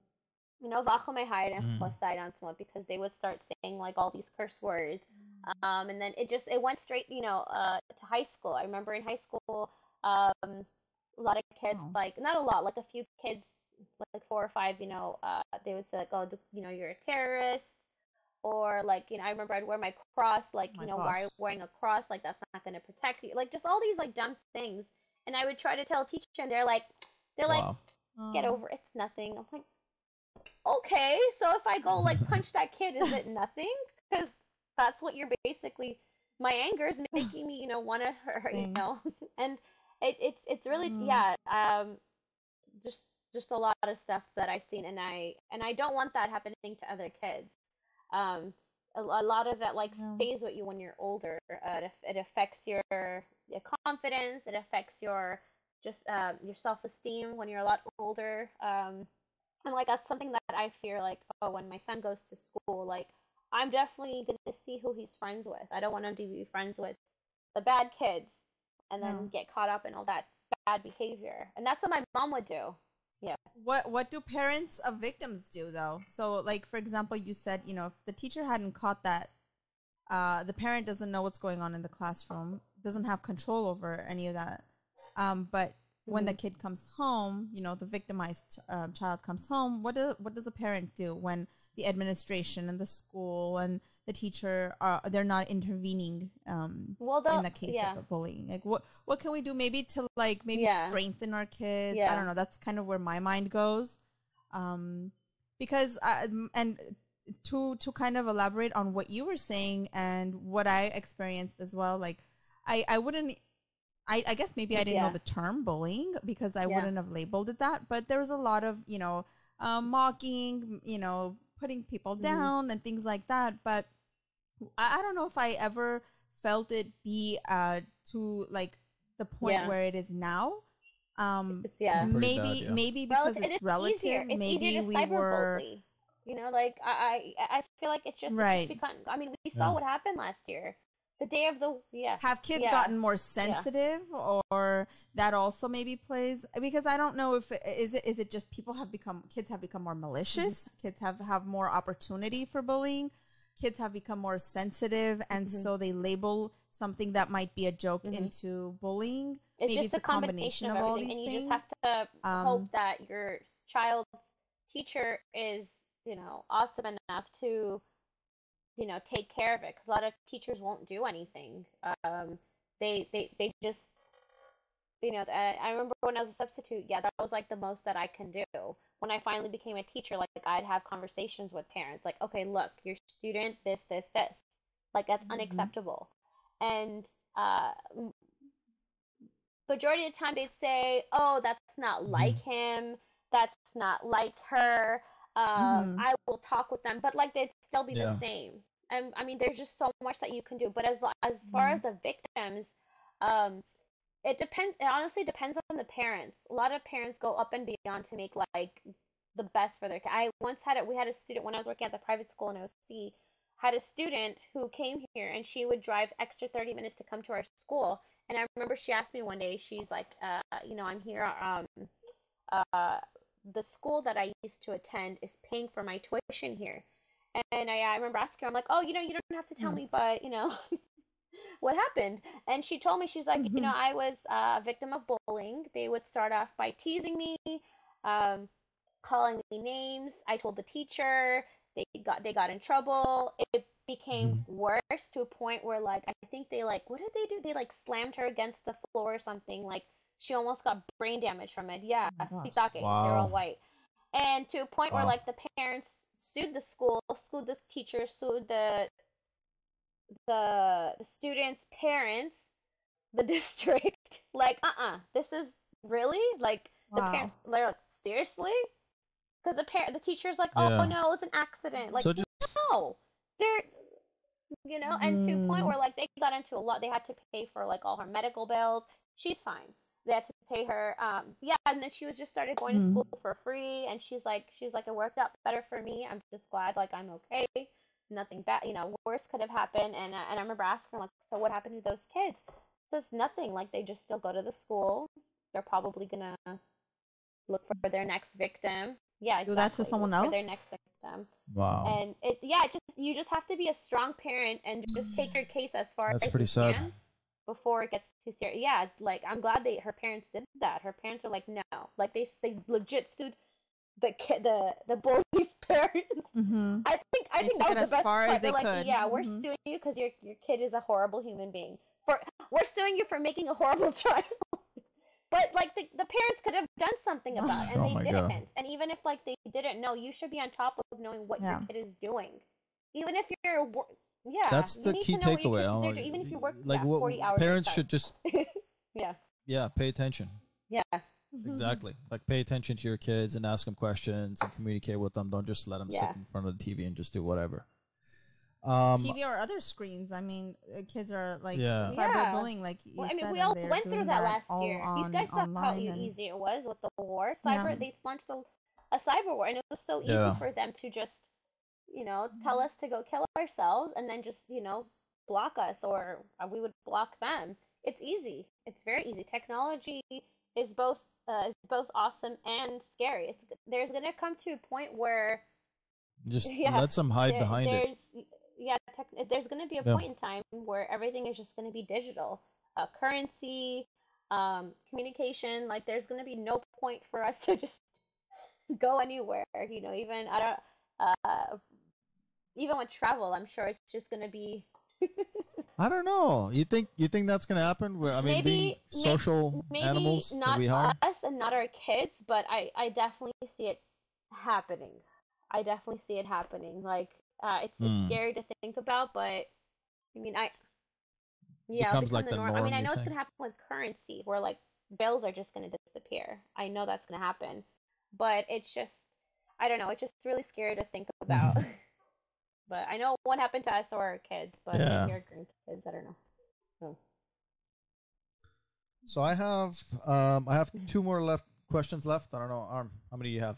Vachome hide and mm, plus side on someone because they would start saying like all these curse words. And then it went straight, to high school. I remember in high school, a lot of kids, oh like not a lot, like a few kids, like four or five, they would say like, oh, you're a terrorist, or like, I remember I'd wear my cross, like, my why are gosh. you wearing a cross? Like that's not going to protect you, like just all these like dumb things. And I would try to tell a teacher, and they're like, wow. get Oh, over it, it's nothing. I'm like, okay, so if I go like punch that kid, is it nothing? Because that's what you're basically. My anger is making me, want to thing. and it's really, Mm, yeah, just just a lot of stuff that I've seen, and I don't want that happening to other kids. Um, a lot of that like yeah. stays with you when you're older. It affects your confidence. It affects your self esteem when you're a lot older. And like that's something that I fear, like, oh, when my son goes to school, like I'm definitely gonna see who he's friends with. I don't want him to be friends with the bad kids and then No. get caught up in all that bad behavior. And that's what my mom would do. Yeah. What do parents of victims do though? So like for example, you said, if the teacher hadn't caught that, the parent doesn't know what's going on in the classroom, doesn't have control over any of that. But when the Hmm. kid comes home, the victimized child comes home, what does the parent do when the administration and the school and the teacher they're not intervening Well, in the the case of yeah, the bullying? Like what can we do maybe to like maybe yeah, strengthen our kids? I don't yeah. know. That's kind of where my mind goes. Um, because and to kind of elaborate on what you were saying and what I experienced as well, like I wouldn't I guess maybe I didn't know Yeah, the term bullying because I yeah. wouldn't have labeled it that, but there was a lot of, mocking, putting people Hmm. down and things like that. But I don't know if I ever felt it be to like the point Yeah. where it is now. It's yeah. Pretty bad, Maybe yeah. maybe because Relative, and it's it's easier. relative. It's easier Maybe to we were cyberbully. Like I feel like it's right. become. I mean, we saw Yeah. what happened last year. The day of the yeah, Have kids yeah, gotten more yeah. sensitive, or that also maybe plays? Because I don't know if is it just kids have become more Hmm. malicious, kids have more opportunity for bullying, kids have become more sensitive, and Hmm. so they label something that might be a joke Hmm. into bullying. It's Maybe just it's a a combination combination of of all everything, these and you just things. have to hope Um, that your child's teacher is, awesome enough to, take care of it. Because a lot of teachers won't do anything. They just, I remember when I was a substitute. Yeah, that was like the most that I can do. When I finally became a teacher, like I'd have conversations with parents, like, okay, look, your student, this, like that's mhm, unacceptable. And uh, majority of the time they'd say, "Oh, that's not like Hmm. him. That's not like her. mhm, I will talk with them," but like they'd still be the Yeah. same. And I mean, there's just so much that you can do. But as far mhm, as the victims, um, it depends. It honestly depends on the parents. A lot of parents go up and beyond to make like the best for their kid. I once had it. We had a student when I was working at the private school in OC. Had a student who came here and she would drive extra 30 minutes to come to our school. And I remember she asked me one day. She's like, I'm here. Uh, the school that I used to attend is paying for my tuition here. And I remember asking her, I'm like, oh, you don't have to tell mhm, me, but what happened? And she told me, she's like, mhm, I was a victim of bullying. They would start off by teasing me, um, calling me names. I told the teacher. They got in trouble. It became Hmm. worse to a point where like I think they like what did they do? They like slammed her against the floor or something. Like she almost got brain damage from it. Yeah, oh my gosh. spitake. They're all Wow. white. And to a point where Wow. like the parents sued the school, sued the teacher, sued the students' parents, the district, like, this is really like the Wow. parents. They're like, seriously? Because the teacher's like, oh Yeah. no, it was an accident. Like, So just no, they're and to a point Mm-hmm. where like they got into a lot. They had to pay for like all her medical bills. She's fine. They had to pay her. Yeah, and then she was just started going to Mm-hmm. school for free, and she's like, it worked out better for me. I'm just glad, like I'm okay. Nothing bad, worse could have happened. And I remember asking her like, so what happened to those kids? Says nothing. Like they just still go to the school. They're probably gonna look for their next victim. Yeah, Do that to exactly. Look someone for else? their next victim. wow. And you just have to be a strong parent and just take your case as far That's as pretty you sad. can before it gets too serious. Yeah, like I'm glad her parents did that. Her parents are like, no, like they legit sued the kid, the bully's parents. Mm-hmm. I They think took that it was the as best far as part. They're they like, could. yeah, we're Mm-hmm. suing you because your kid is a horrible human being. We're suing you for making a horrible child. But like the parents could have done something about it, and Oh they my god. didn't. And even if like they didn't know, you should be on top of knowing what your Yeah. kid is doing. Even if you're, yeah, That's you the need key to know what your takeaway. kids I don't are know, doing. Even if you work, like yeah, what 40 hours a week. parents Sorry. should just Yeah, pay attention. yeah, Exactly. Like pay attention to your kids and ask them questions and communicate with them. Don't just let them sit yeah, in front of the TV and just do whatever. TV or other screens. I mean, kids are like Yeah. yeah. cyberbullying, like Well, you I mean, said, we and all they're went through doing that that last all year. You on guys saw how online, and easy it was with the war. yeah. They launched a cyber war, and it was so easy Yeah. for them to just, tell us to go kill ourselves, and then just, block us, or we would block them. It's easy. It's very easy. Technology is both awesome and scary. There's gonna come to a point where Just yeah, let them hide there, behind it. there's yeah, there's gonna be a Yeah. point in time where everything is just gonna be digital, currency, communication. Like there's gonna be no point for us to just go anywhere. Even I don't. Even with travel, I'm sure it's just gonna be I don't know. You think that's gonna happen? Where I mean, being maybe social maybe animals that not we are. us and not our kids, but I definitely see it happening. I definitely see it happening. Like it's Hmm. scary to think about, but I mean yeah, it'll Becomes become like the the norm. I mean, norm. I You know it's think? gonna happen with currency, where like bills are just gonna disappear. I know that's gonna happen, but it's just I don't know. It's just really scary to think about. But I know it won't happen to us or our kids, but Yeah. maybe our grandkids. I don't know. So. So I have two more questions left. I don't know, Arm. How many do you have?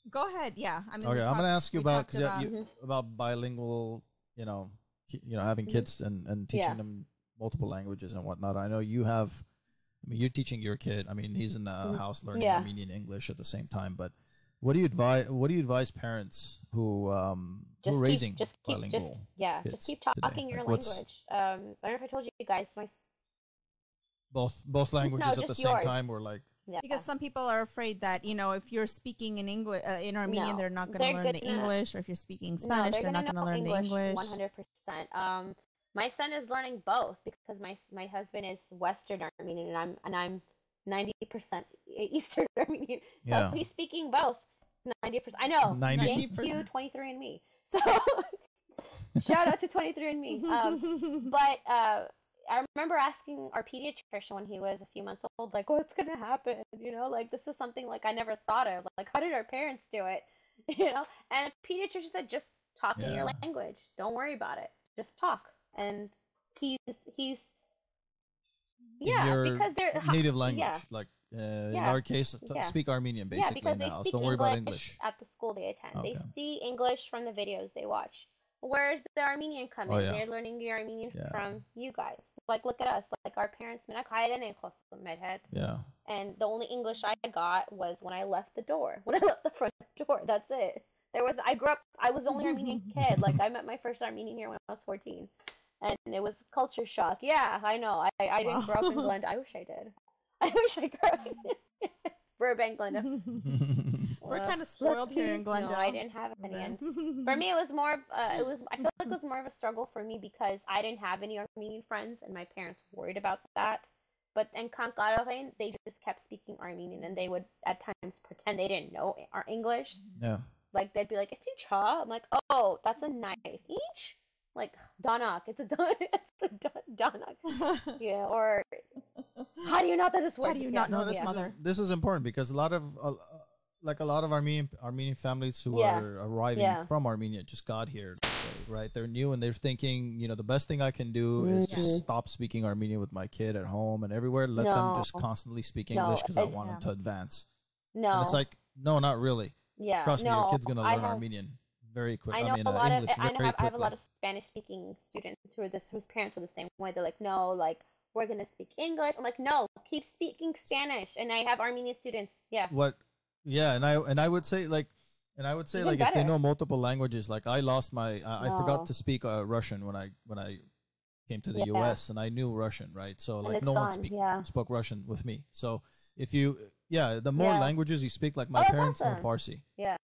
Go ahead. Yeah. I mean, Okay, I'm gonna ask you we about talked because about. you about bilingual. Having Hmm. kids and Yeah. teaching them multiple languages and whatnot. I know you have. I mean, you're teaching your kid. I mean, he's in the Hmm. house learning Yeah. Armenian English at the same time. But what do you advise? What do you advise parents who are Just keep, raising just keep, just bilingual yeah, just kids keep today? talking your Like, what's language. I don't know if I told you guys, both no, languages at the just same yours. time, or like Yeah. Because some people are afraid that, if you're speaking in English, in Armenian, No, they're not going to they're learn the gonna English, or if you're speaking no, Spanish, they're they're gonna not going to know learn the English English. 100%. My son is learning both because my husband is Western Armenian and I'm 90% Eastern Armenian. So yeah, he's speaking both 90%. I know. 90. Thank you, 90%. 23andMe. So shout out to 23andMe. But I remember asking our pediatrician when he was a few months old, like, what's gonna happen? Like this is something like I never thought of. Like, how did our parents do it? And the pediatrician said, just talk in your Yeah, language. Don't worry about it. Just talk. And he's in yeah, your because they're native yeah, language. Like in yeah, our case, yeah. speak Armenian Yeah, basically because in the they house. speak Don't worry about English English. at the school they attend. They Okay. see English from the videos they watch. Where's the Armenian come Oh in? yeah, They're learning the Armenian yeah, from you guys. Like, look at us. Like, our parents, medhead. yeah. And the only English I got was when I left the door. When I left the front door. That's it. I was the only Armenian kid. Like, I met my first Armenian here when I was 14. And it was culture shock. Yeah, I know. I didn't grow up in Wow. Glendale. I wish I did. I wish I grew up in Burbank, Glendale. We're kind of spoiled here Lucky, in no, I Glendale. didn't have any. Then. And for me, it was more of, I feel like it was more of a struggle for me because I didn't have any Armenian friends and my parents worried about that. But in Kankaroven, they just kept speaking Armenian and they would at times pretend they didn't know our English. yeah. Like they'd be like, "It's cha." I'm like, "Oh, that's a knife. Each?" like Danak. It's a Danak. Yeah, or how do you not know this word? How do you not know this, yeah. mother? This is important because a lot of Armenian families who Yeah. are arriving Yeah. from Armenia just got here, let's say, right? They're new and they're thinking, the best thing I can do is just stop speaking Armenian with my kid at home and everywhere. Let them No. just constantly speak No, English because I it's- want them to advance. No. And it's like, no, not really. yeah. Trust me, your no, kid's gonna I learn have, Armenian very quick. I know mean, a lot English of I very have a quickly. lot of Spanish speaking students whose parents were the same way. They're like, no, like we're gonna speak English. I'm like, no, keep speaking Spanish. And I have Armenian students. Yeah. What? Yeah, and I would say like, Even if they better. know multiple languages, like I lost my, I forgot No. to speak Russian when I came to the Yeah. U.S. and I knew Russian, right? So And like it's no one gone. Yeah. spoke Russian with me. So if you, the more Yeah. languages you speak, like my that's parents know awesome. Farsi. Yeah.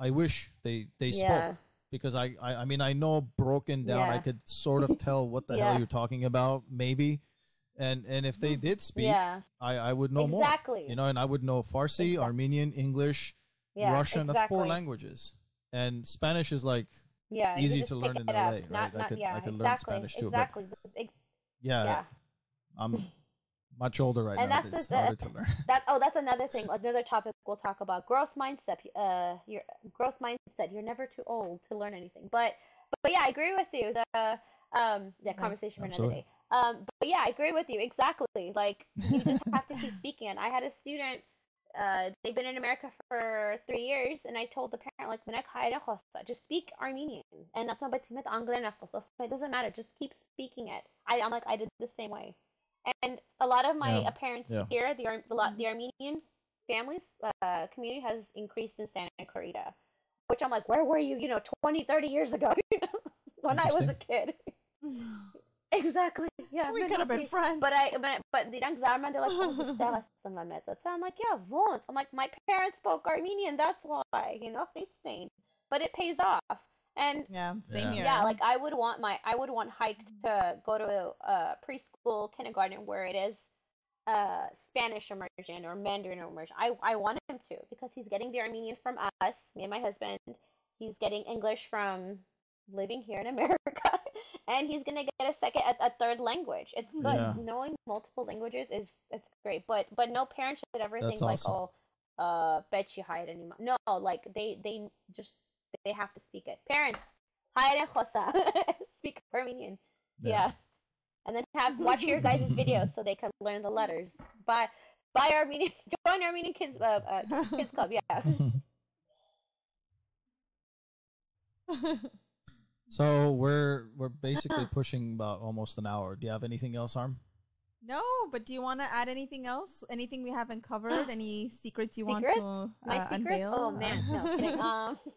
I wish they Yeah. spoke because I mean I know broken down I Yeah. could sort of tell what the hell Yeah. you're talking about maybe, and if they did speak, Yeah. I would know more. Exactly. And I would know Farsi, Exactly. Armenian, English, Yeah. Russian. That's 4 exactly. languages, and Spanish is like Yeah. you easy just to pick learn in it LA, up. right? Not, I could yeah. learn exactly. Spanish too, Exactly. yeah, Yeah. I'm much older right And now. that's It's the- harder to learn. That's another thing, another topic we'll talk about. Growth mindset. Your growth mindset. You're never too old to learn anything. But yeah, I agree with you. Conversation for another Absolutely. day. But yeah, I agree with you exactly. Like you just have to keep speaking. I had a student. They've been in America for 3 years, and I told the parent like, "When I kaya hosta, just speak Armenian." And that's not it doesn't matter. Just keep speaking it. I'm like I did the same way. And a lot of my Yeah. parents Yeah. here, the Armenian families community has increased in Santa Clarita, which I'm like, where were you, 20, 30 years ago, when I was a kid? Exactly. Yeah. We could have been friends. But the exam, they're like, oh, so I'm like, yeah, won't. I'm like, my parents spoke Armenian, that's why, Spain. But it pays off. And yeah, same Yeah. here. yeah, like I would want Hike to go to a preschool, kindergarten where it is Spanish immersion or Mandarin immersion. I want him to because he's getting the Armenian from us, me and my husband. He's getting English from living here in America, and he's gonna get a third language. It's good. Yeah. Knowing multiple languages it's great, but no parent should ever That's think like, awesome. bet you hide anymore. No, like they have to speak it. Parents, hide speak Armenian. Yeah. And then watch your guys' videos so they can learn the letters. Buy Armenian, join Armenian kids club. Yeah. So we're basically pushing about almost an hour. Do you have anything else, Arm? No, but do you want to add anything else? Anything we haven't covered? Any secrets you Secrets? want to My secrets? unveil? Oh man, no kidding.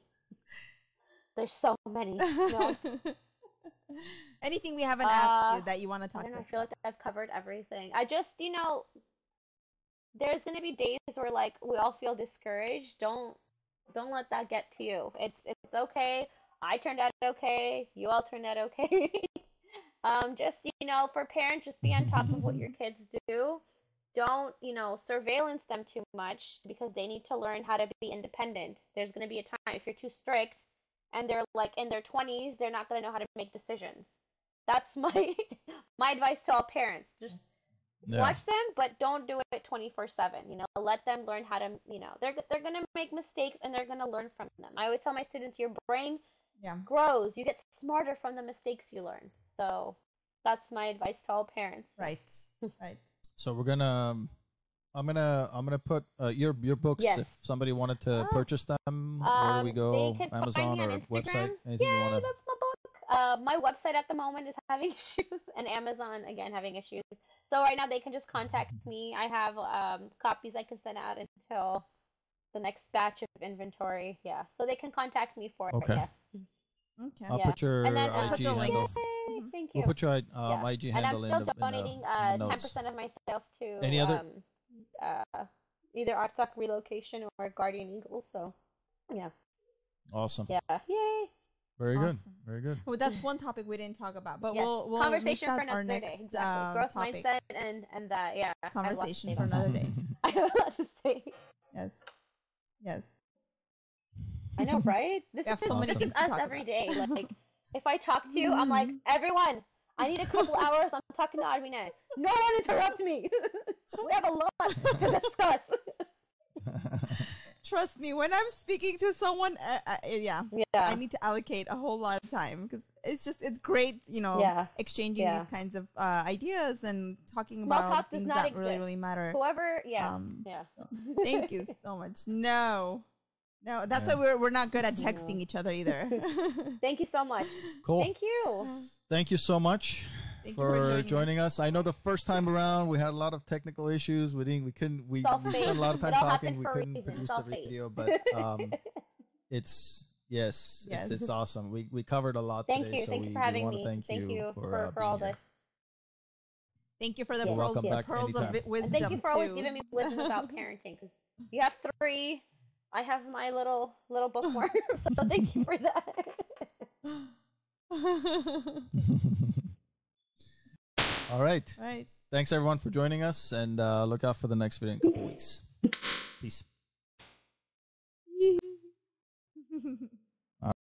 There's so many. No, Anything we haven't asked you that you want to I talk don't know. I about? feel like I've covered everything. I just, there's gonna be days where like we all feel discouraged. Don't let that get to you. It's okay. I turned out okay. You all turned out okay. Just for parents, just be on top of what your kids do. Don't surveillance them too much because they need to learn how to be independent. There's gonna be a time if you're too strict, and they're like in their 20s, they're not gonna know how to make decisions. That's my advice to all parents. Just Yeah. watch them, but don't do it 24/7. Let them learn how to. They're gonna make mistakes and they're gonna learn from them. I always tell my students, your brain Yeah. grows. You get smarter from the mistakes you learn. So that's my advice to all parents. Right. Right. So we're gonna, I'm gonna put your books. Yes. If somebody wanted to purchase them, where do we go? They could Amazon find me on or Instagram. website? Anything Yay, you wanna? that's my book. My website at the moment is having issues, and Amazon again having issues. So right now they can just contact me. I have copies I can send out until the next batch of inventory. Yeah, so they can contact me for Okay. it. Yeah. Okay. I'll Yeah. put your And then IG put the link. handle. Yay, thank you. We'll put your IG and handle I'm in still the donating in the 10% notes. of my sales to Any other- either Artsakh Relocation or Guardian Eagle. So yeah, Awesome. yeah, yay. Very good. Awesome. Very good. Well, that's one topic we didn't talk about, but Yes. we'll Conversation make for that our another next day. Exactly. Growth topic. mindset and that. Yeah. I have lots to Conversation say for about another day. that. I have a lot to say. Yes. Yes. I know, right? This We have is so many this things is to us talk every about. day. Like if I talk to you, I'm like, everyone, I need a couple hours. I'm talking to Armenian. No one interrupt me. We have a lot to discuss. Trust me, when I'm speaking to someone, Yeah. I need to allocate a whole lot of time because it's great, exchanging these kinds of ideas and talking Small about talk does things not that exist. really, really matter. Whoever, Thank you so much. No, that's why we're not good at texting each other either. Thank you so much. Cool. Thank you. Thank you so much for joining us. I know the first time around we had a lot of technical issues. We spent a lot of time talking. We couldn't produce the video, but it's awesome. We covered a lot today. Thank you. So Thank you for having me. Thank you for all being this. Thank you for the pearls of wisdom. And thank you for always too. giving me wisdom about parenting, because you have 3. I have my little bookworm, so thank you for that. All right. Thanks everyone for joining us, and look out for the next video in a couple weeks. Peace.